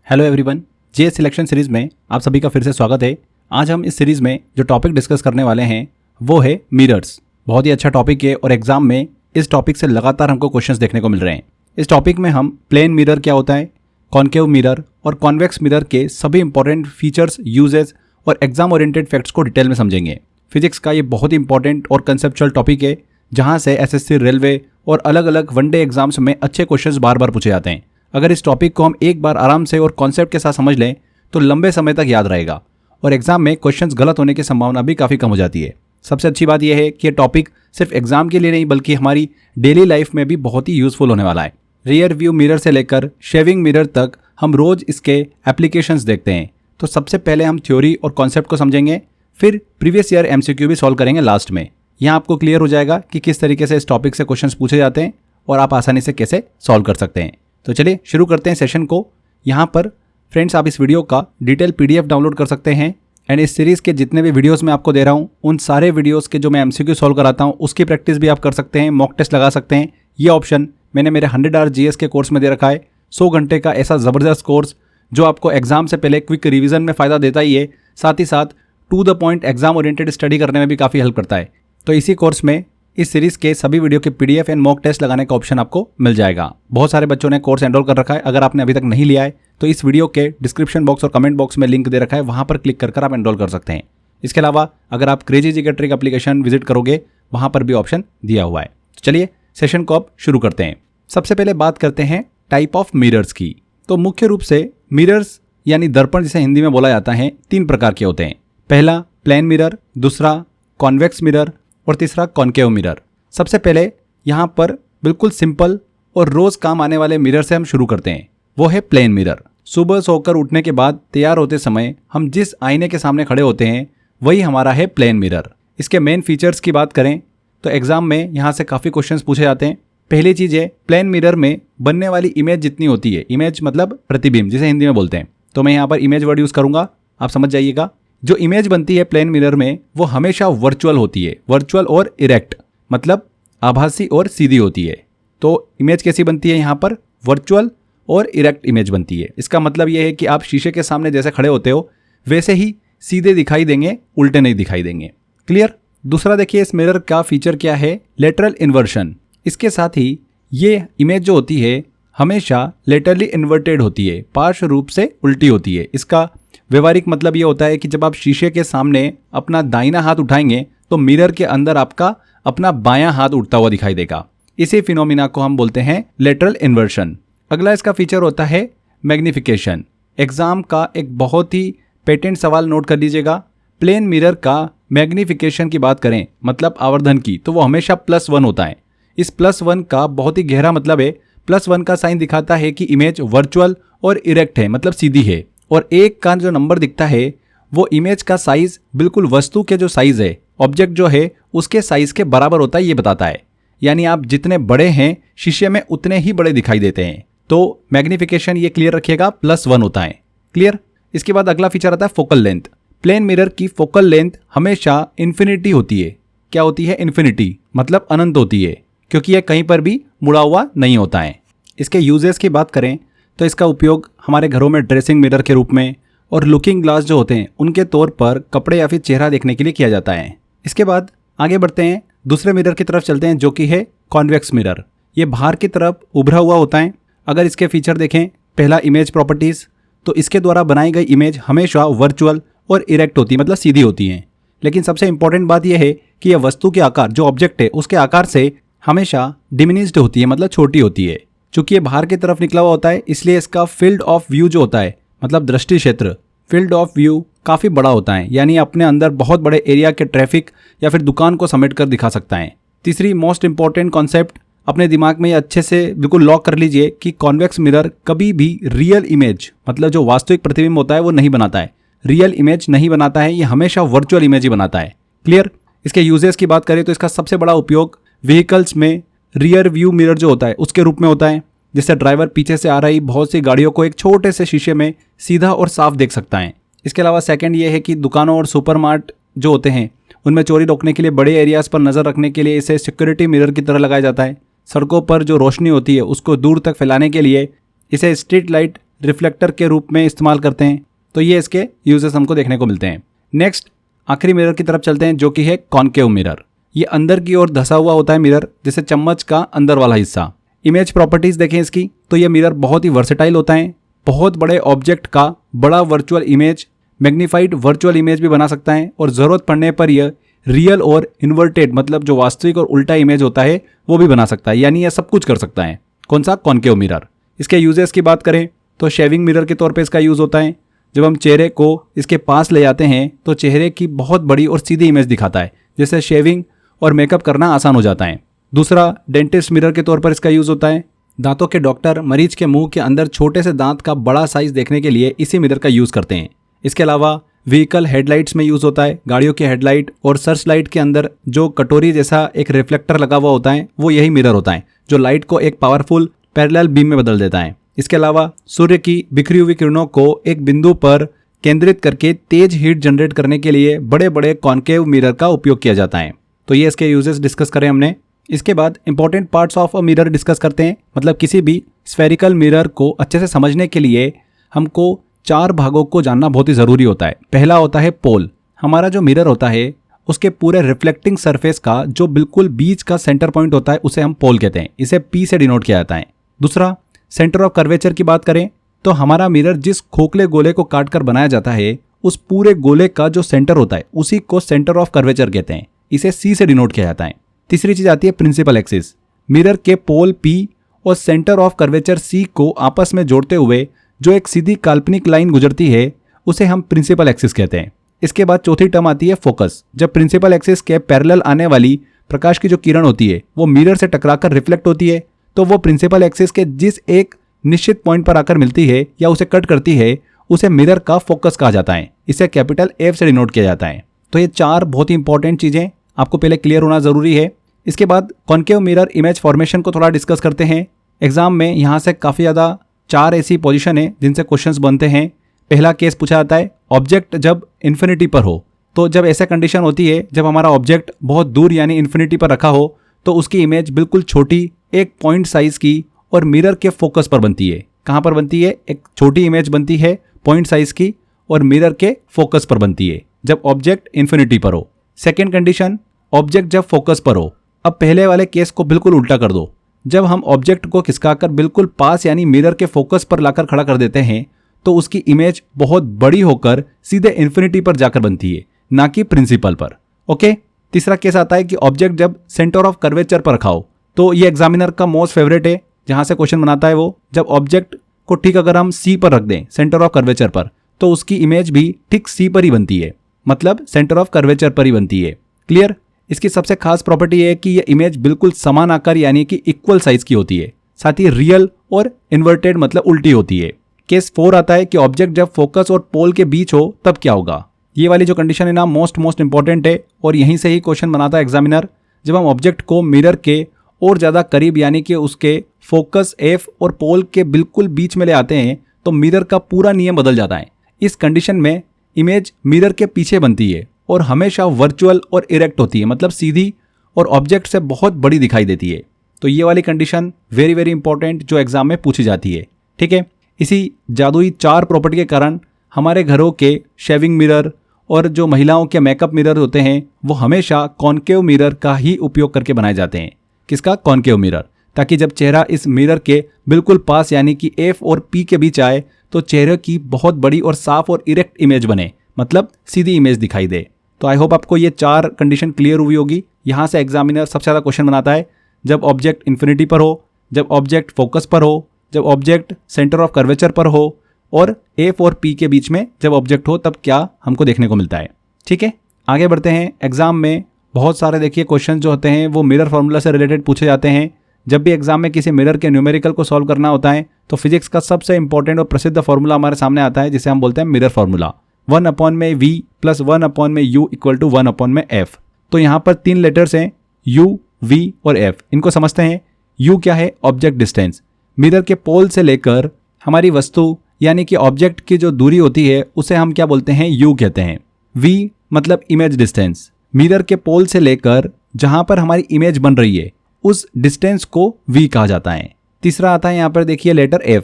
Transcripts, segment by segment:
Hello everyone, जे selection series में आप सभी का फिर से स्वागत है। आज हम इस सीरीज में जो टॉपिक डिस्कस करने वाले हैं वो है मिरर्स। बहुत ही अच्छा टॉपिक है और एग्जाम में इस टॉपिक से लगातार हमको क्वेश्चंस देखने को मिल रहे हैं। इस टॉपिक में हम प्लेन मिरर क्या होता है, कॉन्केव मिरर और कॉन्वेक्स मिरर के सभी इंपॉर्टेंट फीचर्स, यूजेस और एग्जाम ओरिएंटेड फैक्ट्स को डिटेल में समझेंगे। फिजिक्स का ये बहुत ही इंपॉर्टेंट और कंसेप्चुअल टॉपिक है जहाँ से एसएससी, रेलवे और अलग अलग वनडे एग्जाम्स में अच्छे क्वेश्चंस बार बार पूछे जाते हैं। अगर इस टॉपिक को हम एक बार आराम से और कॉन्सेप्ट के साथ समझ लें तो लंबे समय तक याद रहेगा और एग्जाम में क्वेश्चंस गलत होने की संभावना भी काफ़ी कम हो जाती है। सबसे अच्छी बात यह है कि ये टॉपिक सिर्फ एग्जाम के लिए नहीं बल्कि हमारी डेली लाइफ में भी बहुत ही यूजफुल होने वाला है। रियर व्यू मिरर से लेकर शेविंग मिरर तक हम रोज इसके एप्लीकेशंस देखते हैं। तो सबसे पहले हम थ्योरी और कॉन्सेप्ट को समझेंगे, फिर प्रीवियस ईयर एमसीक्यू भी सॉल्व करेंगे लास्ट में। यहाँ आपको क्लियर हो जाएगा कि किस तरीके से इस टॉपिक से क्वेश्चंस पूछे जाते हैं और आप आसानी से कैसे सॉल्व कर सकते हैं। तो चलिए शुरू करते हैं सेशन को। यहाँ पर फ्रेंड्स आप इस वीडियो का डिटेल पीडीएफ डाउनलोड कर सकते हैं एंड इस सीरीज़ के जितने भी वीडियोस मैं आपको दे रहा हूँ उन सारे वीडियोस के जो मैं एमसीक्यू सॉल्व कराता हूँ उसकी प्रैक्टिस भी आप कर सकते हैं, मॉक टेस्ट लगा सकते हैं। ये ऑप्शन मैंने मेरे 100 आवर जीएस के कोर्स में दे रखा है। 100 घंटे का ऐसा ज़बरदस्त कोर्स जो आपको एग्जाम से पहले क्विक रिविजन में फ़ायदा देता ही है, साथ ही साथ to the point exam oriented study करने में भी काफ़ी हेल्प करता है। तो इसी कोर्स में इस सीरीज़ के सभी वीडियो के पीडीएफ एंड मॉक टेस्ट लगाने का ऑप्शन आपको मिल जाएगा। बहुत सारे बच्चों ने कोर्स एनरोल कर रखा है। अगर आपने अभी तक नहीं लिया है तो इस वीडियो के डिस्क्रिप्शन बॉक्स और कमेंट बॉक्स में लिंक दे रखा है, वहाँ पर क्लिक कर आप एनरोल कर सकते हैं। इसके अलावा अगर आप crazy GK trick application visit करोगे वहाँ पर भी ऑप्शन दिया हुआ है। तो चलिए सेशन को अब शुरू करते हैं। सबसे पहले बात करते हैं टाइप ऑफ मिरर्स की। तो मुख्य रूप से मिरर्स यानी दर्पण जिसे हिंदी में बोला जाता है 3 प्रकार के होते हैं। पहला प्लेन मिरर, दूसरा कॉन्वेक्स मिरर और तीसरा कॉन्केव मिरर। सबसे पहले यहाँ पर बिल्कुल सिंपल और रोज काम आने वाले मिरर से हम शुरू करते हैं, वो है प्लेन मिरर। सुबह सोकर उठने के बाद तैयार होते समय हम जिस आईने के सामने खड़े होते हैं वही हमारा है प्लेन मिरर। इसके मेन फीचर्स की बात करें तो एग्जाम में यहाँ से काफ़ी क्वेश्चंस पूछे जाते हैं। पहली चीज़ है प्लेन मिरर में बनने वाली इमेज जितनी होती है, इमेज मतलब प्रतिबिंब जिसे हिंदी में बोलते हैं, तो मैं यहाँ पर इमेज वर्ड यूज़ करूँगा, आप समझ जाइएगा। जो इमेज बनती है प्लेन मिरर में वो हमेशा वर्चुअल होती है। वर्चुअल और इरेक्ट मतलब आभासी और सीधी होती है। तो इमेज कैसी बनती है, यहाँ पर वर्चुअल और इरेक्ट इमेज बनती है। इसका मतलब ये है कि आप शीशे के सामने जैसे खड़े होते हो वैसे ही सीधे दिखाई देंगे, उल्टे नहीं दिखाई देंगे। क्लियर। दूसरा देखिए इस मिरर का फीचर क्या है, लेटरल इन्वर्शन। इसके साथ ही ये इमेज जो होती है हमेशा लेटरली इन्वर्टेड होती है, पार्श्व रूप से उल्टी होती है। इसका व्यवहारिक मतलब ये होता है कि जब आप शीशे के सामने अपना दाहिना हाथ उठाएंगे तो मिरर के अंदर आपका अपना बायां हाथ उठता हुआ दिखाई देगा। इसी फिनोमिना को हम बोलते हैं लेटरल इन्वर्शन। अगला इसका फीचर होता है मैग्निफिकेशन। एग्जाम का एक बहुत ही पेटेंट सवाल नोट कर लीजिएगा। प्लेन मिरर का मैग्निफिकेशन की बात करें मतलब आवर्धन की, तो वो हमेशा +1 होता है। इस +1 का बहुत ही गहरा मतलब है, +1 का साइन दिखाता है कि इमेज वर्चुअल और इरेक्ट है मतलब सीधी है, और 1 का जो नंबर दिखता है वो इमेज का साइज बिल्कुल वस्तु के जो साइज है, ऑब्जेक्ट जो है उसके साइज के बराबर होता है, ये बताता है। यानी आप जितने बड़े हैं शीशे में उतने ही बड़े दिखाई देते हैं। तो मैग्निफिकेशन ये क्लियर रखिएगा +1 होता है। क्लियर। इसके बाद अगला फीचर आता है फोकल लेंथ। प्लेन मिरर की फोकल लेंथ हमेशा इन्फिनिटी होती है। क्या होती है? इन्फिनिटी मतलब अनंत होती है, क्योंकि यह कहीं पर भी मुड़ा हुआ नहीं होता है। इसके यूजेस की बात करें तो इसका उपयोग हमारे घरों में ड्रेसिंग मिरर के रूप में और लुकिंग ग्लास जो होते हैं उनके तौर पर कपड़े या फिर चेहरा देखने के लिए किया जाता है। इसके बाद आगे बढ़ते हैं, दूसरे मिरर की तरफ चलते हैं जो कि है कॉन्वेक्स मिरर। ये बाहर की तरफ उभरा हुआ होता है। अगर इसके फीचर देखें, पहला इमेज प्रॉपर्टीज़, तो इसके द्वारा बनाई गई इमेज हमेशा वर्चुअल और इरेक्ट होती है मतलब सीधी होती हैं। लेकिन सबसे इंपॉर्टेंट बात यह है कि यह वस्तु के आकार, जो ऑब्जेक्ट है उसके आकार से हमेशा डिमिनिश्ड होती है मतलब छोटी होती है। चूँकि ये बाहर की तरफ निकला हुआ होता है इसलिए इसका फील्ड ऑफ व्यू जो होता है मतलब दृष्टि क्षेत्र, फील्ड ऑफ व्यू काफ़ी बड़ा होता है, यानी अपने अंदर बहुत बड़े एरिया के ट्रैफिक या फिर दुकान को समेट कर दिखा सकता है। तीसरी मोस्ट इंपॉर्टेंट कॉन्सेप्ट अपने दिमाग में ये अच्छे से बिल्कुल लॉक कर लीजिए कि कॉन्वेक्स मिरर कभी भी रियल इमेज मतलब जो वास्तविक प्रतिबिंब होता है वो नहीं बनाता है, रियल इमेज नहीं बनाता है, ये हमेशा वर्चुअल इमेज ही बनाता है। क्लियर। इसके यूजेस की बात करें तो इसका सबसे बड़ा उपयोग व्हीकल्स में रियर व्यू मिरर जो होता है उसके रूप में होता है, जिससे ड्राइवर पीछे से आ रही बहुत सी गाड़ियों को एक छोटे से शीशे में सीधा और साफ देख सकता है। इसके अलावा सेकंड ये है कि दुकानों और सुपरमार्ट जो होते हैं उनमें चोरी रोकने के लिए बड़े एरियाज़ पर नज़र रखने के लिए इसे सिक्योरिटी मिरर की तरह लगाया जाता है। सड़कों पर जो रोशनी होती है उसको दूर तक फैलाने के लिए इसे स्ट्रीट लाइट रिफ्लेक्टर के रूप में इस्तेमाल करते हैं। तो ये इसके यूजेस हमको देखने को मिलते हैं। नेक्स्ट आखिरी मिरर की तरफ चलते हैं, जो कि है कॉन्केव मिरर। ये अंदर की ओर धसा हुआ होता है मिरर, जैसे चम्मच का अंदर वाला हिस्सा। इमेज प्रॉपर्टीज देखें इसकी, तो ये मिरर बहुत ही वर्सेटाइल होता है। बहुत बड़े ऑब्जेक्ट का बड़ा virtual image, magnified virtual image भी बना सकता है, और ज़रूरत पड़ने पर यह रियल और इन्वर्टेड मतलब जो वास्तविक और उल्टा इमेज होता है वो भी बना सकता है, यानी यह सब कुछ कर सकता है। कौन सा? Concave mirror. इसके यूजेस की बात करें तो शेविंग मिरर के तौर पे इसका यूज़ होता है। जब हम चेहरे को इसके पास ले जाते हैं तो चेहरे की बहुत बड़ी और सीधी इमेज दिखाता है, जिससे शेविंग और मेकअप करना आसान हो जाता है। दूसरा, डेंटिस्ट मिरर के तौर पर इसका यूज़ होता है। दांतों के डॉक्टर मरीज के मुंह के अंदर छोटे से दांत का बड़ा साइज देखने के लिए इसी मिरर का यूज़ करते हैं। इसके अलावा व्हीकल हेडलाइट्स में यूज़ होता है। गाड़ियों की हेडलाइट और सर्च लाइट के अंदर जो कटोरी जैसा एक रिफ्लेक्टर लगा हुआ होता है, वो यही मिरर होता है, जो लाइट को एक पावरफुल पैरेलल बीम में बदल देता है। इसके अलावा सूर्य की बिखरी हुई किरणों को एक बिंदु पर केंद्रित करके तेज हीट जनरेट करने के लिए बड़े बड़े कॉन्केव मिरर का उपयोग किया जाता है। तो ये इसके यूजेस डिस्कस करें हमने। इसके बाद important parts of a mirror discuss करते हैं। मतलब किसी भी स्फेरिकल मिरर को अच्छे से समझने के लिए हमको 4 भागों को जानना बहुत ही ज़रूरी होता है। पहला होता है पोल। हमारा जो मिरर होता है उसके पूरे रिफ्लेक्टिंग सरफेस का जो बिल्कुल बीच का सेंटर पॉइंट होता है उसे हम पोल कहते हैं। इसे P से डिनोट किया जाता है। दूसरा, सेंटर ऑफ कर्वेचर की बात करें तो हमारा मिरर जिस खोखले गोले को काट कर बनाया जाता है उस पूरे गोले का जो सेंटर होता है उसी को सेंटर ऑफ कर्वेचर कहते हैं। इसे C से डिनोट किया जाता है। तीसरी चीज आती है प्रिंसिपल एक्सिस। मिरर के पोल P और सेंटर ऑफ कर्वेचर C को आपस में जोड़ते हुए जो एक सीधी काल्पनिक लाइन गुजरती है उसे हम प्रिंसिपल एक्सिस कहते हैं। इसके बाद चौथी टर्म आती है फोकस। जब प्रिंसिपल एक्सिस के पैरेलल आने वाली प्रकाश की जो किरण होती है वो मिरर से टकराकर रिफ्लेक्ट होती है, तो वो प्रिंसिपल एक्सिस के जिस एक निश्चित पॉइंट पर आकर मिलती है या उसे कट करती है उसे मिरर का फोकस कहा जाता है। इसे कैपिटल F से डिनोट किया जाता है। तो ये 4 बहुत ही इंपॉर्टेंट चीज़ें आपको पहले क्लियर होना ज़रूरी है। इसके बाद कॉन्केव मिरर इमेज फॉर्मेशन को थोड़ा डिस्कस करते हैं। एग्जाम में यहाँ से काफ़ी ज़्यादा 4 ऐसी पोजीशन है जिनसे क्वेश्चंस बनते हैं। पहला केस पूछा जाता है ऑब्जेक्ट जब इन्फिनिटी पर हो। तो जब ऐसा कंडीशन होती है जब हमारा ऑब्जेक्ट बहुत दूर यानी इन्फिनिटी पर रखा हो तो उसकी इमेज बिल्कुल छोटी एक पॉइंट साइज की और मिरर के फोकस पर बनती है। कहाँ पर बनती है? एक छोटी इमेज बनती है पॉइंट साइज की और मिरर के फोकस पर बनती है जब ऑब्जेक्ट इन्फिनिटी पर हो। सेकेंड कंडीशन, ऑब्जेक्ट जब फोकस पर हो। अब पहले वाले केस को बिल्कुल उल्टा कर दो। जब हम ऑब्जेक्ट को खिसकाकर बिल्कुल पास यानी मिरर के फोकस पर लाकर खड़ा कर देते हैं तो उसकी इमेज बहुत बड़ी होकर सीधे इन्फिनिटी पर जाकर बनती है, ना कि प्रिंसिपल पर। ओके। तीसरा केस आता है कि ऑब्जेक्ट जब सेंटर ऑफ कर्वेचर पर रखा हो। तो ये एग्जामिनर का मोस्ट फेवरेट है, जहां से क्वेश्चन बनाता है वो। जब ऑब्जेक्ट को ठीक अगर हम C पर रख दें सेंटर ऑफ कर्वेचर पर तो उसकी इमेज भी ठीक C पर ही बनती है, मतलब सेंटर ऑफ कर्वेचर पर ही बनती है। क्लियर? इसकी सबसे खास प्रॉपर्टी है कि यह इमेज बिल्कुल समान आकार यानी कि इक्वल साइज की होती है, साथ ही रियल और इन्वर्टेड मतलब उल्टी होती है। केस 4 आता है कि ऑब्जेक्ट जब फोकस और पोल के बीच हो तब क्या होगा। ये वाली जो कंडीशन है ना मोस्ट इंपॉर्टेंट है और यहीं से ही क्वेश्चन बनाता है एग्जामिनर। जब हम ऑब्जेक्ट को मिरर के और ज़्यादा करीब यानी कि उसके फोकस F और पोल के बिल्कुल बीच में ले आते हैं तो मिरर का पूरा नियम बदल जाता है। इस कंडीशन में इमेज मिरर के पीछे बनती है और हमेशा वर्चुअल और इरेक्ट होती है, मतलब सीधी और ऑब्जेक्ट से बहुत बड़ी दिखाई देती है। तो ये वाली कंडीशन वेरी इंपॉर्टेंट जो एग्जाम में पूछी जाती है। ठीक है। इसी जादुई 4 प्रॉपर्टी के कारण हमारे घरों के शेविंग मिरर और जो महिलाओं के मेकअप मिरर होते हैं वो हमेशा कॉन्केव मिरर का ही उपयोग करके बनाए जाते हैं। किसका? Concave mirror. ताकि जब चेहरा इस मिरर के बिल्कुल पास यानी कि F और P के बीच आए तो चेहरे की बहुत बड़ी और साफ और इरेक्ट इमेज बने, मतलब सीधी इमेज दिखाई दे। तो आई होप आपको ये 4 कंडीशन क्लियर हुई होगी। यहाँ से एग्जामिनर सबसे ज़्यादा क्वेश्चन बनाता है जब ऑब्जेक्ट इन्फिनिटी पर हो, जब ऑब्जेक्ट फोकस पर हो, जब ऑब्जेक्ट सेंटर ऑफ कर्वेचर पर हो और F और P के बीच में जब ऑब्जेक्ट हो तब क्या हमको देखने को मिलता है। ठीक है, आगे बढ़ते हैं। एग्जाम में बहुत सारे देखिए क्वेश्चन जो होते हैं वो मिरर फार्मूला से रिलेटेड पूछे जाते हैं। जब भी एग्जाम में किसी मिरर के न्यूमेरिकल को सॉल्व करना होता है तो फिजिक्स का सबसे इंपॉर्टेंट और प्रसिद्ध फार्मूला हमारे सामने आता है जिसे हम बोलते हैं mirror formula. 1/v + 1/u = 1/f। तो यहाँ पर 3 लेटर्स हैं u, v और f। इनको समझते हैं। u क्या है? Object distance. मिरर के पोल से लेकर हमारी वस्तु यानी कि ऑब्जेक्ट की जो दूरी होती है उसे हम क्या बोलते हैं? u कहते हैं। v मतलब इमेज डिस्टेंस। मिरर के पोल से लेकर जहां पर हमारी इमेज बन रही है उस डिस्टेंस को v कहा जाता है। तीसरा आता है यहाँ पर देखिए लेटर f,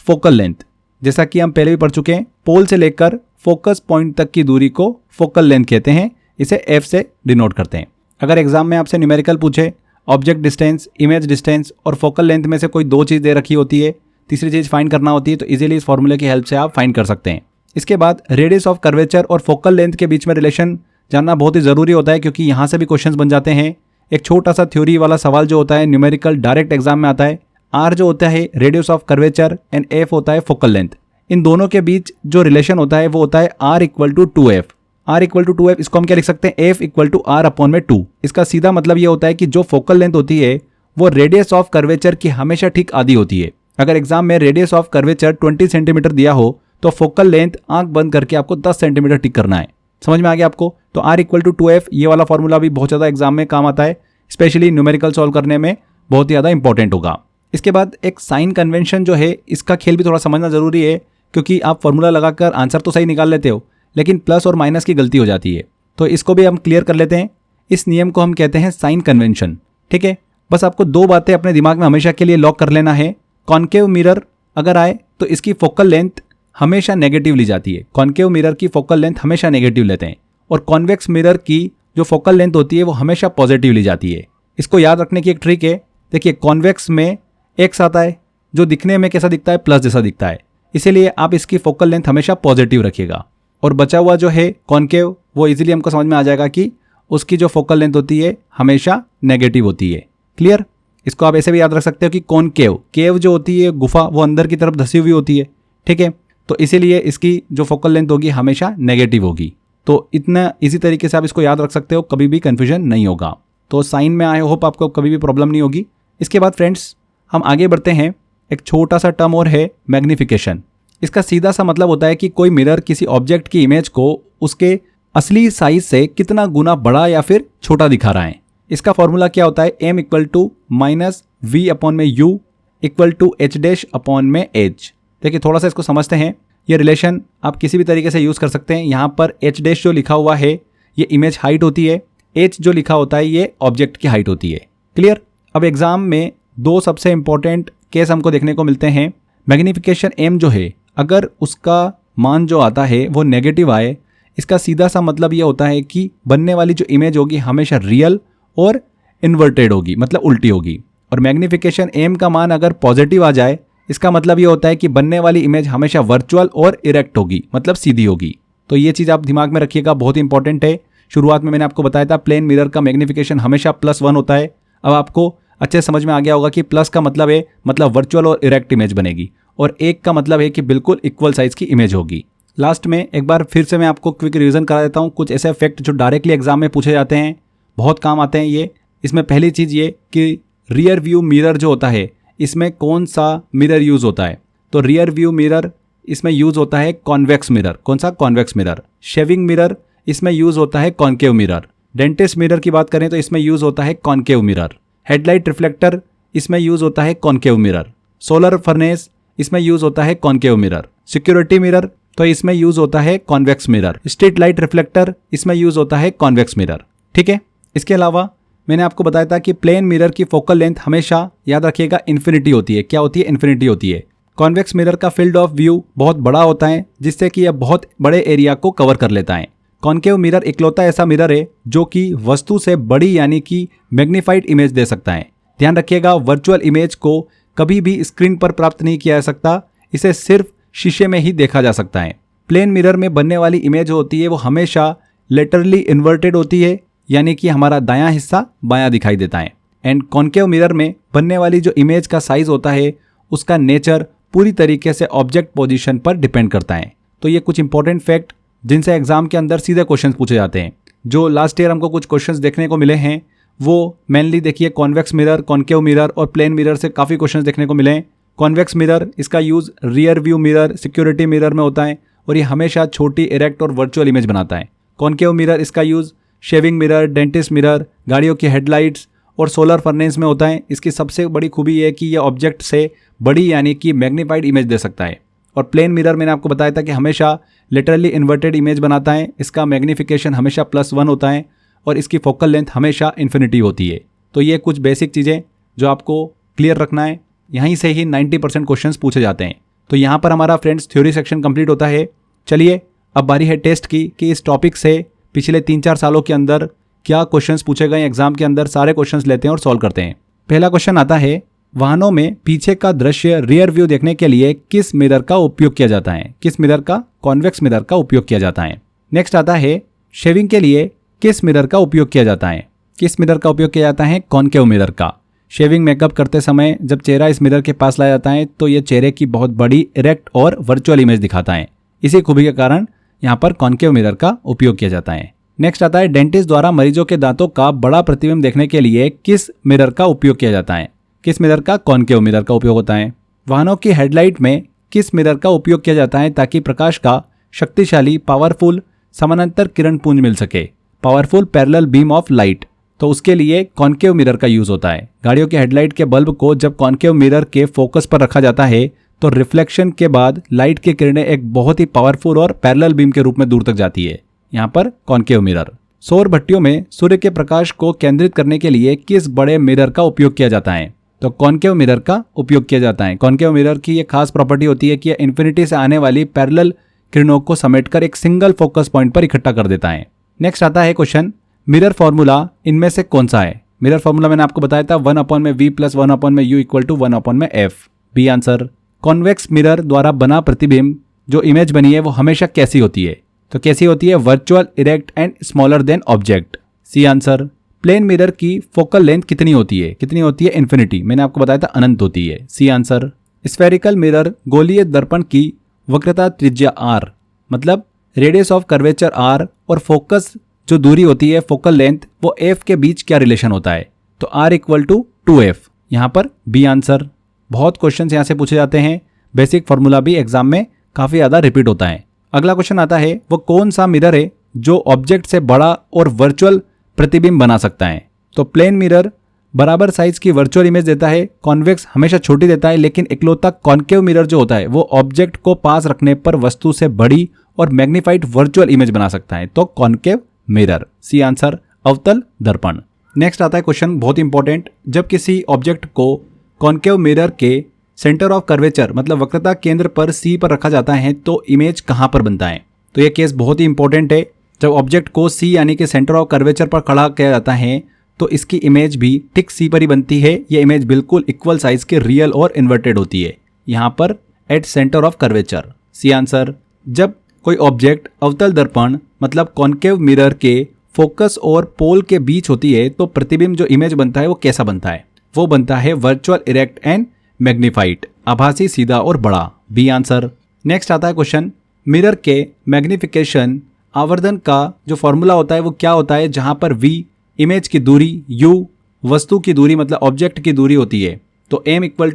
फोकल लेंथ। जैसा कि हम पहले भी पढ़ चुके हैं, पोल से लेकर फोकस पॉइंट तक की दूरी को फोकल लेंथ कहते हैं। इसे एफ से डिनोट करते हैं। अगर एग्जाम में आपसे न्यूमेरिकल पूछे, ऑब्जेक्ट डिस्टेंस, इमेज डिस्टेंस और फोकल लेंथ में से कोई 2 चीज़ दे रखी होती है, तीसरी चीज़ फाइंड करना होती है, तो इजीली इस फॉर्मूले की हेल्प से आप फाइंड कर सकते हैं। इसके बाद रेडियस ऑफ कर्वेचर और फोकल लेंथ के बीच में रिलेशन जानना बहुत ही ज़रूरी होता है, क्योंकि यहाँ से भी क्वेश्चंस बन जाते हैं। एक छोटा सा थ्योरी वाला सवाल जो होता है न्यूमेरिकल डायरेक्ट एग्जाम में आता है। आर जो होता है radius of curvature and F होता है फोकल लेंथ। इन दोनों के बीच जो रिलेशन होता है वो होता है R equal to 2F। R equal to 2F, इसको हम क्या लिख सकते हैं, F equal to R upon में 2। इसका सीधा मतलब ये होता है कि जो फोकल लेंथ होती है वो रेडियस ऑफ कर्वेचर की हमेशा ठीक आधी होती है। अगर एग्जाम में रेडियस ऑफ कर्वेचर 20 सेंटीमीटर दिया हो तो फोकल लेंथ आंख बंद करके आपको 10 सेंटीमीटर टिक करना है। समझ में आ गया आपको? तो R इक्वल टू 2F, ये वाला फॉर्मूला भी बहुत ज़्यादा एग्जाम में काम आता है, स्पेशली न्यूमेरिकल सॉल्व करने में बहुत ही ज़्यादा इंपॉर्टेंट होगा। इसके बाद एक साइन कन्वेंशन जो है, इसका खेल भी थोड़ा समझना ज़रूरी है, क्योंकि आप फॉर्मूला लगाकर आंसर तो सही निकाल लेते हो, लेकिन प्लस और माइनस की गलती हो जाती है। तो इसको भी हम क्लियर कर लेते हैं। इस नियम को हम कहते हैं साइन कन्वेंशन। ठीक है, बस आपको 2 बातें अपने दिमाग में हमेशा के लिए लॉक कर लेना है। कॉन्केव मिरर अगर आए तो इसकी फोकल लेंथ हमेशा नेगेटिव ली जाती है। कॉन्केव मिरर की फोकल लेंथ हमेशा नेगेटिव लेते हैं, और कॉन्वेक्स मिरर की जो फोकल लेंथ होती है वो हमेशा पॉजिटिव ली जाती है। इसको याद रखने की एक ट्रिक है। देखिए, कॉन्वेक्स में एक्स आता है जो दिखने में कैसा दिखता है, प्लस जैसा दिखता है, इसीलिए आप इसकी फोकल लेंथ हमेशा पॉजिटिव रखिएगा। और बचा हुआ जो है कॉन्केव, वो इजीली हमको समझ में आ जाएगा कि उसकी जो फोकल लेंथ होती है हमेशा नेगेटिव होती है। क्लियर? इसको आप ऐसे भी याद रख सकते हो कि कॉनकेव, केव जो होती है गुफा, वो अंदर की तरफ धसी हुई होती है। ठीक है, तो इसीलिए इसकी जो फोकल लेंथ होगी हमेशा नेगेटिव होगी। तो इतना इजी तरीके से आप इसको याद रख सकते हो, कभी भी कन्फ्यूजन नहीं होगा। तो साइन में आई होप आपको कभी भी प्रॉब्लम नहीं होगी। इसके बाद फ्रेंड्स हम आगे बढ़ते हैं। एक छोटा सा टर्म और है मैग्निफिकेशन। इसका सीधा सा मतलब होता है कि कोई मिरर किसी ऑब्जेक्ट की इमेज को उसके असली साइज से कितना गुना बड़ा या फिर छोटा दिखा रहा है। इसका फॉर्मूला क्या होता है, m equal to minus v upon में u equal to h dash upon में h। देखिए, थोड़ा सा इसको समझते हैं। ये रिलेशन आप किसी भी तरीके से यूज़ कर सकते हैं। यहाँ पर h डैश जो लिखा हुआ है ये इमेज हाइट होती है, h जो लिखा होता है ये ऑब्जेक्ट की हाइट होती है। क्लियर? अब एग्जाम में 2 सबसे इंपॉर्टेंट केस हमको देखने को मिलते हैं। मैग्निफिकेशन m जो है, अगर उसका मान जो आता है वो नेगेटिव आए, इसका सीधा सा मतलब ये होता है कि बनने वाली जो इमेज होगी हमेशा रियल और इन्वर्टेड होगी, मतलब उल्टी होगी। और मैग्निफिकेशन m का मान अगर पॉजिटिव आ जाए, इसका मतलब ये होता है कि बनने वाली इमेज हमेशा वर्चुअल और इरेक्ट होगी, मतलब सीधी होगी। तो ये चीज़ आप दिमाग में रखिएगा, बहुत इंपॉर्टेंट है। शुरुआत में मैंने आपको बताया था प्लेन मिरर का मैग्निफिकेशन हमेशा +1 होता है। अब आपको अच्छे समझ में आ गया होगा कि प्लस का मतलब है मतलब वर्चुअल और इरेक्ट इमेज बनेगी, और 1 का मतलब है कि बिल्कुल इक्वल साइज की इमेज होगी। लास्ट में एक बार फिर से मैं आपको क्विक रिवीजन करा देता हूँ कुछ ऐसे फैक्ट जो डायरेक्टली एग्जाम में पूछे जाते हैं, बहुत काम आते हैं ये। इसमें पहली चीज़ ये कि रियर व्यू मिरर जो होता है इसमें कौन सा मिरर यूज़ होता है, तो रियर व्यू मिरर इसमें यूज़ होता है कॉन्वेक्स मिरर। कौन सा? Convex mirror. शेविंग मिरर इसमें यूज़ होता है कॉन्केव मिरर। डेंटिस्ट मिरर की बात करें तो इसमें यूज़ होता है कॉन्केव मिरर। हेडलाइट रिफ्लेक्टर इसमें यूज़ होता है कॉन्केव मिरर। सोलर फर्नेस इसमें यूज़ होता है कॉन्केव मिरर। सिक्योरिटी मिरर तो इसमें यूज़ होता है convex mirror. Street light reflector इसमें यूज़ होता है कॉन्वेक्स मिरर। ठीक है, इसके अलावा मैंने आपको बताया था कि प्लेन मिरर की फोकल लेंथ हमेशा याद रखिएगा इन्फिनिटी होती है। क्या होती है? इन्फिनिटी होती है। कॉन्वेक्स मिरर का फील्ड ऑफ व्यू बहुत बड़ा होता है, जिससे कि यह बहुत बड़े एरिया को कवर कर लेता है। कॉन्केव मिरर इकलौता ऐसा मिरर है जो कि वस्तु से बड़ी यानी कि मैग्नीफाइड इमेज दे सकता है। ध्यान रखिएगा, वर्चुअल इमेज को कभी भी स्क्रीन पर प्राप्त नहीं किया जा सकता, इसे सिर्फ शीशे में ही देखा जा सकता है। प्लेन मिरर में बनने वाली इमेज होती है वो हमेशा लेटरली इन्वर्टेड होती है, यानी कि हमारा दायां हिस्सा बायां दिखाई देता है। एंड कॉन्केव मिरर में बनने वाली जो इमेज का साइज होता है उसका नेचर पूरी तरीके से ऑब्जेक्ट पोजीशन पर डिपेंड करता है। तो ये कुछ इंपॉर्टेंट फैक्ट जिनसे एग्जाम के अंदर सीधे क्वेश्चन पूछे जाते हैं। जो लास्ट ईयर हमको कुछ क्वेश्चंस देखने को मिले हैं वो मेनली देखिए कॉन्वेक्स मिरर, कॉन्केव मिरर और प्लेन मिरर से काफ़ी क्वेश्चंस देखने को मिले हैं। कॉन्वेक्स मिरर इसका use rear view mirror, security mirror में होता है और ये हमेशा छोटी इरेक्ट और वर्चुअल इमेज बनाता है। कॉन्केव मिरर इसका use shaving mirror, dentist mirror, गाड़ियों की हेडलाइट्स और सोलर फर्नेस में होता है। इसकी सबसे बड़ी खूबी ये है कि यह ऑब्जेक्ट से बड़ी यानी कि मैग्नीफाइड इमेज दे सकता है। और प्लेन मिरर मैंने आपको बताया था कि हमेशा लिटरली इन्वर्टेड इमेज बनाता है। इसका मैग्नीफिकेशन हमेशा +1 होता है और इसकी फोकल लेंथ हमेशा इन्फिनिटी होती है। तो ये कुछ बेसिक चीज़ें जो आपको क्लियर रखना है। यहीं से ही 90% क्वेश्चंस पूछे जाते हैं। तो यहाँ पर हमारा फ्रेंड्स थ्योरी सेक्शन कंप्लीट होता है। चलिए अब बारी है टेस्ट की कि इस टॉपिक से पिछले 3-4 सालों के अंदर क्या क्वेश्चंस पूछे गए एग्जाम के अंदर, सारे क्वेश्चंस लेते हैं और सॉल्व करते हैं। पहला क्वेश्चन आता है, वाहनों में पीछे का दृश्य रियर व्यू देखने के लिए किस मिरर का उपयोग किया जाता है? किस मिरर का? कॉन्वेक्स मिरर का उपयोग किया जाता है। नेक्स्ट आता है, शेविंग के लिए किस मिरर का उपयोग किया जाता है? किस मिरर का उपयोग किया जाता है? कॉनकेव मिरर का। शेविंग मेकअप करते समय जब चेहरा इस मिरर के पास लाया जाता है तो यह चेहरे की बहुत बड़ी इरेक्ट और वर्चुअल इमेज दिखाता है। इसी खूबी के कारण यहाँ पर कॉनकेव मिरर का उपयोग किया जाता है। नेक्स्ट आता है, डेंटिस्ट द्वारा मरीजों के दांतों का बड़ा प्रतिबिंब देखने के लिए किस मिरर का उपयोग किया जाता है? किस मिरर का? कॉनकेव मिरर का उपयोग होता है। वाहनों की हेडलाइट में किस मिरर का उपयोग किया जाता है ताकि प्रकाश का शक्तिशाली पावरफुल समानांतर किरण पुंज मिल सके? Powerful parallel beam of light, तो उसके लिए कॉनकेव मिरर का यूज होता है। गाड़ियों के हेडलाइट के बल्ब को जब कॉनकेव मिरर के फोकस पर रखा जाता है तो रिफ्लेक्शन के बाद लाइट की किरणें एक बहुत ही पावरफुल और पैरेलल बीम के रूप में दूर तक जाती है। यहाँ पर कॉनकेव मिरर। सौर भट्टियों में सूर्य के प्रकाश को केंद्रित करने के लिए किस बड़े मिरर का उपयोग किया जाता है? तो कॉनकेव मिरर का उपयोग किया जाता है। कॉनकेव मिरर की एक खास प्रॉपर्टी होती है कि यह इन्फिनिटी से आने वाली पैरेलल किरणों को समेटकर एक सिंगल फोकस पॉइंट पर इकट्ठा कर देता है। नेक्स्ट आता है क्वेश्चन, मिरर फॉर्मूला इनमें से कौन सा है? मिरर फॉर्मूला मैंने आपको बताया था 1/v + 1/u = 1/f। B answer. Convex mirror द्वारा बना प्रतिबिंब जो इमेज बनी है वो हमेशा कैसी होती है? तो कैसी होती है? Virtual, erect and smaller than object. C answer. Plane mirror की फोकल लेंथ कितनी होती है? कितनी होती है? इन्फिनिटी। मैंने आपको बताया था अनंत होती है। C answer. स्फेरिकल मिरर गोलीय दर्पण की वक्रता त्रिज्या r मतलब रेडियस ऑफ कर्वेचर r और फोकस जो दूरी होती है फोकल लेंथ वो f के बीच क्या रिलेशन होता है? तो r = 2f। यहाँ पर बी आंसर। बहुत क्वेश्चंस यहाँ से पूछे जाते हैं। बेसिक फार्मूला भी एग्जाम में काफी ज्यादा रिपीट होता है। अगला क्वेश्चन आता है, वो कौन सा मिरर है जो ऑब्जेक्ट से बड़ा और वर्चुअल प्रतिबिंब बना सकता है? तो प्लेन मिरर बराबर साइज की वर्चुअल इमेज देता है, कॉन्वेक्स हमेशा छोटी देता है, लेकिन इकलौता कॉनकेव मिरर जो होता है वो ऑब्जेक्ट को पास रखने पर वस्तु से बड़ी और मैग्नीफाइड वर्चुअल इमेज बना सकता है। तो कॉनकेव मिरर। C answer. अवतल दर्पण। नेक्स्ट आता है क्वेश्चन बहुत इंपॉर्टेंट, जब किसी ऑब्जेक्ट को कॉनकेव मिरर के सेंटर ऑफ कर्वेचर मतलब वक्रता केंद्र पर सी पर रखा जाता है तो इमेज कहां पर बनता है? तो यह केस बहुत ही इंपॉर्टेंट है। जब ऑब्जेक्ट को सी यानी कि सेंटर ऑफ कर्वेचर पर खड़ा किया जाता है तो इसकी इमेज भी ठीक सी पर ही बनती है। यह इमेज बिल्कुल इक्वल साइज के रियल और इन्वर्टेड होती है, यहाँ पर at centre of curvature. C answer. जब कोई ऑब्जेक्ट अवतल दर्पण मतलब कॉनकेव मिरर के फोकस और पोल के बीच होती है तो प्रतिबिंब जो इमेज बनता है वो कैसा बनता है? वो बनता है वर्चुअल, इरेक्ट एंड मैग्नीफाइड, आभासी, सीधा और बड़ा। B answer. नेक्स्ट आता है क्वेश्चन, मिरर के मैग्निफिकेशन आवर्धन का जो फॉर्मूला होता है वो क्या होता है? जहां पर v इमेज की दूरी, u वस्तु की दूरी मतलब ऑब्जेक्ट की दूरी होती है, तो m =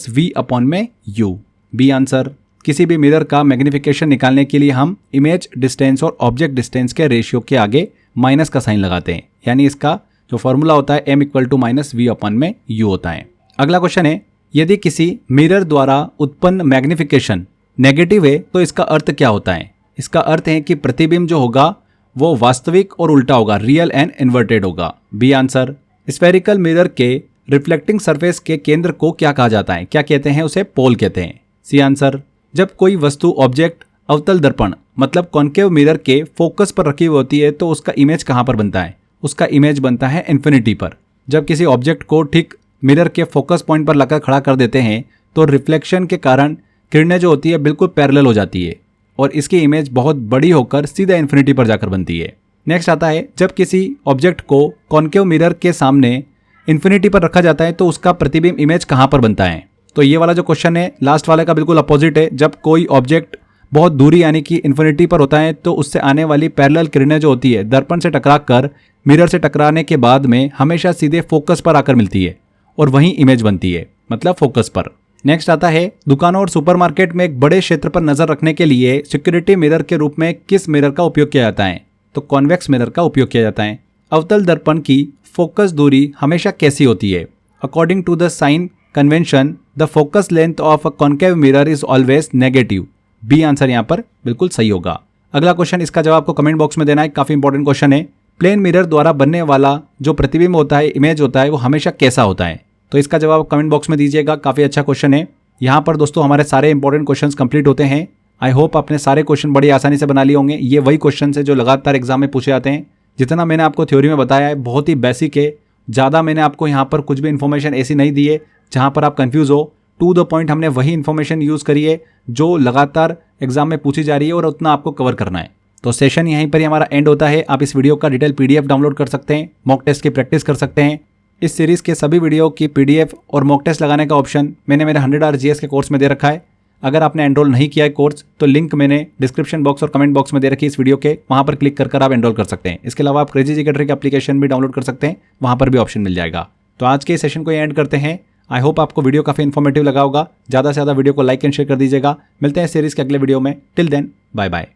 -v/u। B answer. किसी भी मिरर का मैग्निफिकेशन निकालने के लिए हम इमेज डिस्टेंस और ऑब्जेक्ट डिस्टेंस के रेशियो के आगे माइनस का साइन लगाते हैं, यानी इसका जो फॉर्मूला होता है m = -v/u होता है। अगला क्वेश्चन है, यदि किसी मिरर द्वारा उत्पन्न मैग्निफिकेशन नेगेटिव है तो इसका अर्थ क्या होता है? इसका अर्थ है कि प्रतिबिंब जो होगा वो वास्तविक और उल्टा होगा, रियल एंड इन्वर्टेड होगा। B answer. स्फेरिकल मिरर के रिफ्लेक्टिंग सरफेस के केंद्र को क्या कहा जाता है? क्या कहते हैं? उसे पोल कहते हैं। C answer. जब कोई वस्तु ऑब्जेक्ट अवतल दर्पण मतलब कॉनकेव मिरर के फोकस पर रखी हुई होती है तो उसका इमेज कहां पर बनता है? उसका इमेज बनता है इन्फिनिटी पर। जब किसी ऑब्जेक्ट को ठीक मिरर के फोकस पॉइंट पर लाकर खड़ा कर देते हैं तो रिफ्लेक्शन के कारण किरणें जो होती है बिल्कुल पैरेलल हो जाती है और इसकी इमेज बहुत बड़ी होकर सीधा इन्फिनिटी पर जाकर बनती है। नेक्स्ट आता है, जब किसी ऑब्जेक्ट को कॉनकेव मिरर के सामने इन्फिनिटी पर रखा जाता है तो उसका प्रतिबिंब इमेज कहां पर बनता है? तो ये वाला जो क्वेश्चन है लास्ट वाले का बिल्कुल अपोजिट है। जब कोई ऑब्जेक्ट बहुत दूरी यानी कि इन्फिनिटी पर होता है तो उससे आने वाली पैरेलल किरणें जो होती है दर्पण से टकराकर मिरर से टकराने के बाद में हमेशा सीधे फोकस पर आकर मिलती है और वहीं इमेज बनती है, मतलब फोकस पर। नेक्स्ट आता है, दुकानों और सुपरमार्केट में एक बड़े क्षेत्र पर नजर रखने के लिए सिक्योरिटी मिरर के रूप में किस मिरर का उपयोग किया जाता है? तो कॉन्वेक्स मिरर का उपयोग किया जाता है। अवतल दर्पण की फोकस दूरी हमेशा कैसी होती है? According to the sign convention the focus length of a concave mirror is always negative. B answer यहाँ पर बिल्कुल सही होगा। अगला क्वेश्चन, इसका जवाब आपको कमेंट बॉक्स में देना है, काफी इंपॉर्टेंट क्वेश्चन है। प्लेन मिरर द्वारा बनने वाला जो प्रतिबिंब होता है, इमेज होता है, वो हमेशा कैसा होता है? तो इसका जवाब कमेंट बॉक्स में दीजिएगा, काफी अच्छा क्वेश्चन है। यहाँ पर दोस्तों हमारे सारे इंपॉर्टेंट क्वेश्चंस कंप्लीट होते हैं। आई होप आपने सारे क्वेश्चन बड़ी आसानी से बना लिए होंगे। ये वही क्वेश्चन है जो लगातार एग्जाम में पूछे जाते हैं। जितना मैंने आपको थ्योरी में बताया है बहुत ही बेसिक है, ज़्यादा मैंने आपको यहाँ पर कुछ भी इन्फॉर्मेशन ऐसी नहीं दी है जहाँ पर आप कंफ्यूज हो। टू द पॉइंट हमने वही इन्फॉर्मेशन यूज़ करी है जो लगातार एग्जाम में पूछी जा रही है और उतना आपको कवर करना है। तो सेशन यहीं पर ही हमारा एंड होता है। आप इस वीडियो का डिटेल PDF डाउनलोड कर सकते हैं, मॉक टेस्ट की प्रैक्टिस कर सकते हैं। इस सीरीज़ के सभी वीडियो की PDF और मॉक टेस्ट लगाने का ऑप्शन मैंने मेरे 100 आवर GS के कोर्स में दे रखा है। अगर आपने एनरोल नहीं किया है कोर्स तो लिंक मैंने डिस्क्रिप्शन बॉक्स और कमेंट बॉक्स में दे रखी है इस वीडियो के, वहाँ पर क्लिक कर आप एनरोल कर सकते हैं। इसके अलावा आप क्रेजी जी ट्रिक एप्लीकेशन भी डाउनलोड कर सकते हैं, वहाँ पर भी ऑप्शन मिल जाएगा। तो आज के सेशन को एंड करते हैं। आई होप आपको वीडियो काफ़ी इन्फॉर्मेटिव लगा होगा। ज़्यादा से ज़्यादा वीडियो को लाइक एंड शेयर कर दीजिएगा। मिलते हैं सीरीज़ के अगले वीडियो में। Till then bye bye.